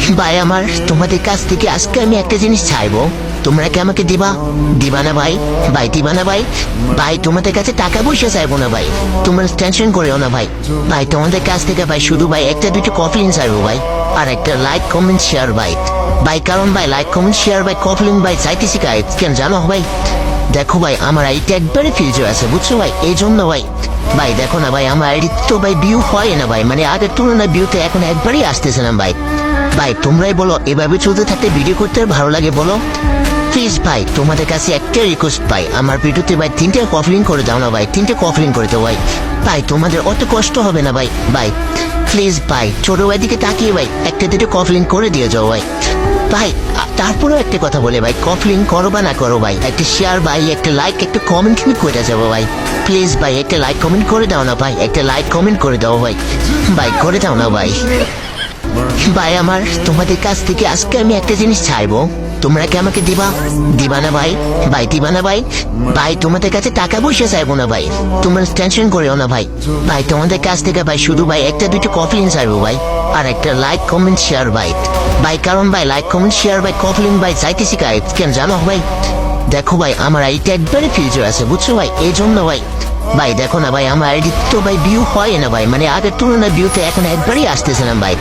ভাই আমার তোমাদের কাছ থেকে আজকে আমি একটা জিনিস চাইবো, তোমরা কি আমাকে দিবা? দিবা না ভাই? ভাই দিবা না ভাই? ভাই তোমাদের কাছে টাকা পয়সা চাইবো না ভাই, তোমরা টেনশন করিও না ভাই। ভাই তোমাদের কাছ থেকে ভাই শুধু ভাই একটা দুটো কফি লিঙ্ক চাইবো ভাই, আর একটা লাইক কমেন্ট শেয়ার ভাই। ভাই কারণ ভাই লাইক কমেন্ট শেয়ার ভাই কফি লিঙ্ক ভাই চাইতেছি কাই কেন জানো ভাই? দেখো ভাই আমার আইডিটা একবারে ফিউচার আছে বুঝছো ভাই, এই জন্য ভাই। ভাই দেখো না ভাই আমার আইডি তো ভাই ভিউ হয় না ভাই, মানে আগের তুলনায় ভিউতে এখন একবারই আসতেছে না ভাই। ভাই তোমরাই বলো এভাবে চলতে থাকতে ভিডিও করতে ভালো লাগে বলো? প্লিজ ভাই তোমাদের কাছে একটা রিকোয়েস্ট ভাই, আমার ভিডিওতে ভাই 3টে কফলিং করে দাও না ভাই, 3টে কফলিং করে দাও ভাই। ভাই তোমাদের অত কষ্ট হবে না ভাই। ভাই প্লিজ ভাই ছোট ভাই দিকে তাকিয়ে ভাই একটা দুটো কফলিং করে দিয়ে যাও ভাই। ভাই তারপরেও একটা কথা বলে ভাই, কফলিং করো বা না করো ভাই, একটা শেয়ার ভাই, একটা লাইক, একটা কমেন্ট কিন্তু করে যাবো ভাই। প্লিজ ভাই একটা লাইক কমেন্ট করে দাও না ভাই, একটা লাইক কমেন্ট করে দাও ভাই। ভাই করে দাও না ভাই। ভাই আমার তোমাদের কাছ থেকে আজকে আমি একটা জিনিস চাইবো, তোমরা কি আমাকে দিবা? দিবা না ভাই? ভাই দিবা না ভাই? ভাই তোমাদের কাছে টাকা পয়সা চাইবো না ভাই, তোমরা টেনশন করিও না ভাই। ভাই তোমাদের কাছ থেকে ভাই শুধু ভাই একটা দুটো কফি লিঙ্ক চাইবো ভাই, আর একটা লাইক কমেন্ট শেয়ার ভাই। ভাই কারণ ভাই লাইক কমেন্ট শেয়ার ভাই কফি লিঙ্ক ভাই চাইতেছি কাই কেন জানো ভাই? দেখো ভাই আমার আইডিটা একবারে ফিউচার আছে বুঝছো ভাই, এই জন্য ভাই। ভাই দেখো না ভাই আমার আইডি তো ভাই ভিউ হয় না ভাই, মানে আগের তুলনায় ভিউতে এখন একবারই আসতেছে না ভাই।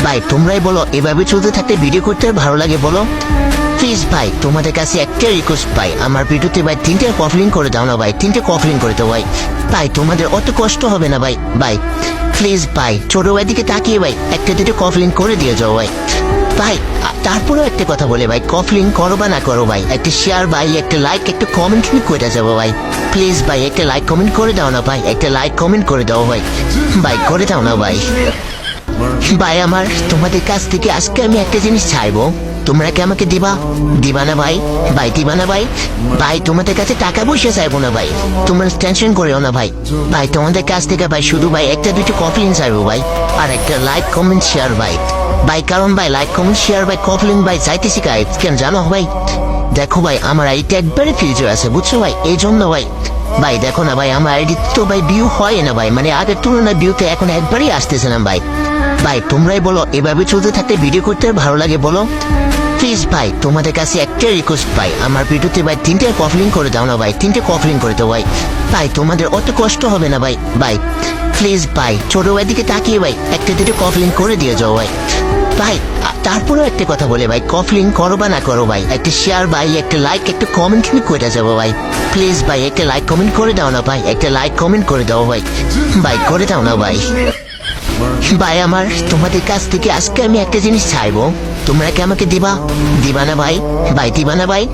ভাই তোমরাই বলো এভাবে চলতে থাকতে ভিডিও করতে ভালো লাগে বলো? প্লিজ ভাই তোমাদের কাছে একটা রিকোয়েস্ট ভাই, আমার ভিডিওতে ভাই 3টে কফলিং করে দাও না ভাই, 3টে কফলিং করে দাও ভাই। ভাই তোমাদের অত কষ্ট হবে না ভাই। ভাই প্লিজ ভাই ছোট ভাই দিকে তাকিয়ে ভাই একটা দুটো কফলিং করে দিয়ে যাও ভাই। ভাই তারপরেও একটা কথা বলে ভাই, কফলিং করো বা না করো ভাই, একটা শেয়ার ভাই, একটা লাইক, একটা কমেন্ট কিন্তু করে যাবো ভাই। প্লিজ ভাই একটা লাইক কমেন্ট করে দাও না ভাই, একটা লাইক কমেন্ট করে দাও ভাই। ভাই করে দাও না ভাই। ভাই আমার তোমাদের কাছ থেকে আজকে আমি একটা জিনিস চাইবো, তোমরা কি আমাকে দিবা? দিবা না ভাই? ভাই দিবা না ভাই? ভাই তোমাদের কাছে টাকা পয়সা চাইবো না ভাই, তোমরা টেনশন করিও না ভাই। ভাই তোমাদের কাছ থেকে ভাই শুধু ভাই একটা দুটো কফি লিঙ্ক চাইবো ভাই, আর একটা লাইক কমেন্ট শেয়ার ভাই। ভাই কারণ ভাই লাইক কমেন্ট শেয়ার ভাই কফি লিঙ্ক ভাই চাইতেছি কাই কেন জানো ভাই? দেখো ভাই আমার আইডিটা একবারে ফিউচার আছে বুঝছো ভাই, এই জন্য ভাই। ভাই দেখো না ভাই আমার আইডি তো ভাই ভিউ হয় না ভাই, মানে আগের তুলনায় ভিউতে এখন একবারই আসতেছে না ভাই। ভাই তোমরাই বলো এভাবে চলতে থাকতে ভিডিও করতে ভালো লাগে বলো? প্লিজ ভাই তোমাদের কাছে একটা রিকোয়েস্ট ভাই, আমার ভিডিওতে ভাই 3টে কফলিং করে দাও না ভাই, 3টে কফলিং করে দাও ভাই। ভাই তোমাদের অত কষ্ট হবে না ভাই। ভাই প্লিজ ভাই ছোট ভাই দিকে তাকিয়ে ভাই একটা দুটো কফলিং করে দিয়ে যাও ভাই। ভাই তারপরেও একটা কথা বলে ভাই, কফলিং করো বা না করো ভাই, একটা শেয়ার ভাই, একটা লাইক, একটা কমেন্ট কিন্তু করে যাবো ভাই। প্লিজ ভাই একটা লাইক কমেন্ট করে দাও না ভাই, একটা লাইক কমেন্ট করে দাও ভাই। ভাই করে দাও না ভাই। ভাই আমার তোমাদের কাছ থেকে আজকে আমি একটা জিনিস চাইবো, তোমরা কি আমাকে দিবা? দিবা না ভাই? ভাই দিবা না ভাই?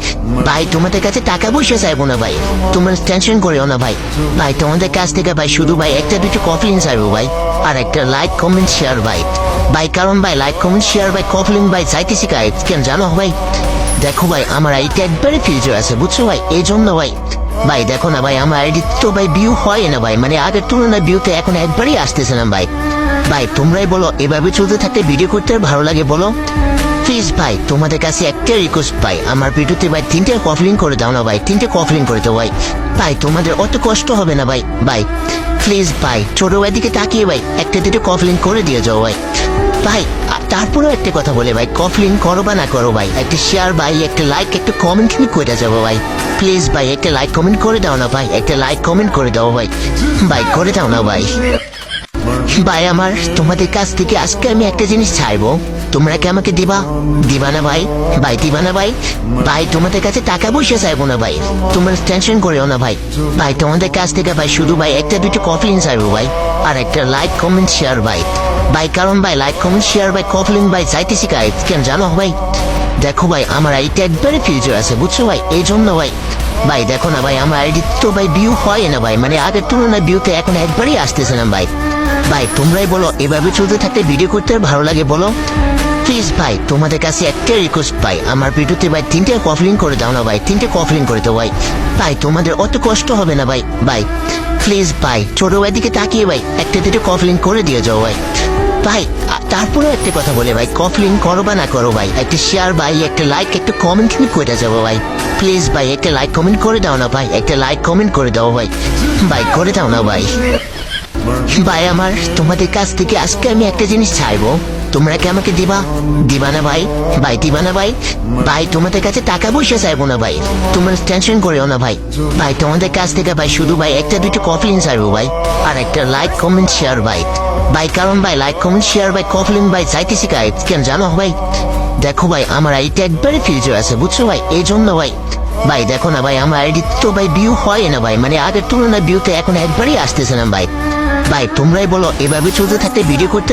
ভাই তোমাদের কাছে টাকা পয়সা চাইবো না ভাই, তোমরা টেনশন করিও না ভাই। ভাই তোমাদের কাছ থেকে ভাই শুধু ভাই একটা দুটো কফি লিঙ্ক চাইবো ভাই, আর একটা লাইক কমেন্ট শেয়ার ভাই। ভাই কারণ ভাই লাইক কমেন্ট শেয়ার ভাই কফি লিঙ্ক ভাই চাইতেছি কাই কেন জানো ভাই? দেখো ভাই আমার আইডিটা একবারে ফিউচার আছে বুঝছো ভাই, এই জন্য ভাই। ভাই দেখো না ভাই আমার আইডি তো ভাই ভিউ হয় না ভাই, মানে আগের তুলনায় ভিউতে এখন একবারই আসতেছে না ভাই। ভাই তোমরাই বলো এভাবে চলতে থাকতে ভিডিও করতে ভালো লাগে বলো? প্লিজ ভাই তোমাদের কাছে একটা রিকোয়েস্ট ভাই, আমার ভিডিওতে ভাই 3টে কফলিং করে দাও না ভাই, 3টে কফলিং করে দাও ভাই। ভাই তোমাদের অত কষ্ট হবে না ভাই। ভাই প্লিজ ভাই ছোট ভাই দিকে তাকিয়ে ভাই একটা দুটো কফলিং করে দিয়ে যাও ভাই। ভাই তারপরেও একটা কথা বলে ভাই, কফলিং করো বা না করো ভাই, একটা শেয়ার ভাই, একটা লাইক, একটা কমেন্ট কিন্তু করে যাবো ভাই। প্লিজ ভাই একটা লাইক কমেন্ট করে দাও না ভাই, একটা লাইক কমেন্ট করে দাও ভাই। ভাই করে দাও না ভাই। ভাই আমার তোমাদের কাছ থেকে আজকে আমি একটা জিনিস চাইবো, তোমরা কি আমাকে দিবা? দিবা না ভাই? ভাই দিবা না ভাই? ভাই তোমাদের কাছে টাকা পয়সা চাইবো না ভাই, তোমরা টেনশন করিও না ভাই। ভাই তোমাদের কাছ থেকে ভাই শুধু ভাই একটা দুটো কফি লিঙ্ক চাইবো ভাই, আর একটা লাইক কমেন্ট শেয়ার ভাই। ভাই কারণ ভাই লাইক কমেন্ট শেয়ার ভাই কফি লিঙ্ক ভাই চাইতেছি কাই কেন জানো ভাই? দেখো ভাই আমার আইডিটা একবারে ফিউচার আছে বুঝছো ভাই, এই জন্য ভাই। ভাই দেখো না ভাই আমার আইডি তো ভাই ভিউ হয় না ভাই, মানে আগের তুলনায় ভিউতে এখন একবারই আসতেছে না ভাই। ভাই তোমরাই বলো এভাবে চলতে থাকতে ভিডিও করতে ভালো লাগে বলো? প্লিজ ভাই তোমাদের কাছে একটা রিকোয়েস্ট ভাই, আমার ভিডিওতে ভাই 3টে কফলিং করে দাও না ভাই, 3টে কফলিং করে দাও ভাই। ভাই তোমাদের অত কষ্ট হবে না ভাই। ভাই প্লিজ ভাই ছোট ভাই দিকে তাকিয়ে ভাই একটা দুটো কফলিং করে দিয়ে যাও ভাই। ভাই তারপরেও একটা কথা বলে ভাই, কফলিং করো বা না করো ভাই, একটা শেয়ার ভাই, একটা লাইক, একটা কমেন্ট কিন্তু করে যাবো ভাই। প্লিজ ভাই একটা লাইক কমেন্ট করে দাও না ভাই, একটা লাইক কমেন্ট করে দাও ভাই। ভাই করে দাও না ভাই। ভাই আমার তোমাদের কাছ থেকে আজকে আমি একটা জিনিস চাইবো, তোমরা কি আমাকে দিবা দিবা না ভাই ভাই দিবা না ভাই ভাই তোমাদের কাছে টাকা পয়সা চাইবো না ভাই তোমরা টেনশন করিও না ভাই ভাই তোমাদের কাছ থেকে ভাই শুধু ভাই একটা দুটো কফলিন চাইবো ভাই আর একটা লাইক কমেন্ট শেয়ার ভাই ভাই কারণ ভাই লাইক কমেন্ট শেয়ার ভাই কফলিন ভাই চাইতেছি গাই কেন জানো ভাই দেখো ভাই আমার আইডিতে একবারে ফিউচার আছে বুঝছো ভাই এই জন্য ভাই ভাই দেখো না ভাই আমার আইডি তো ভাই ভিউ হয় না ভাই মানে আগের তুলনায় ভিউতে এখন একবারই আসতেছে না ভাই ভাই তোমরাই বলো এভাবে চলতে থাকতে ভিডিও করতে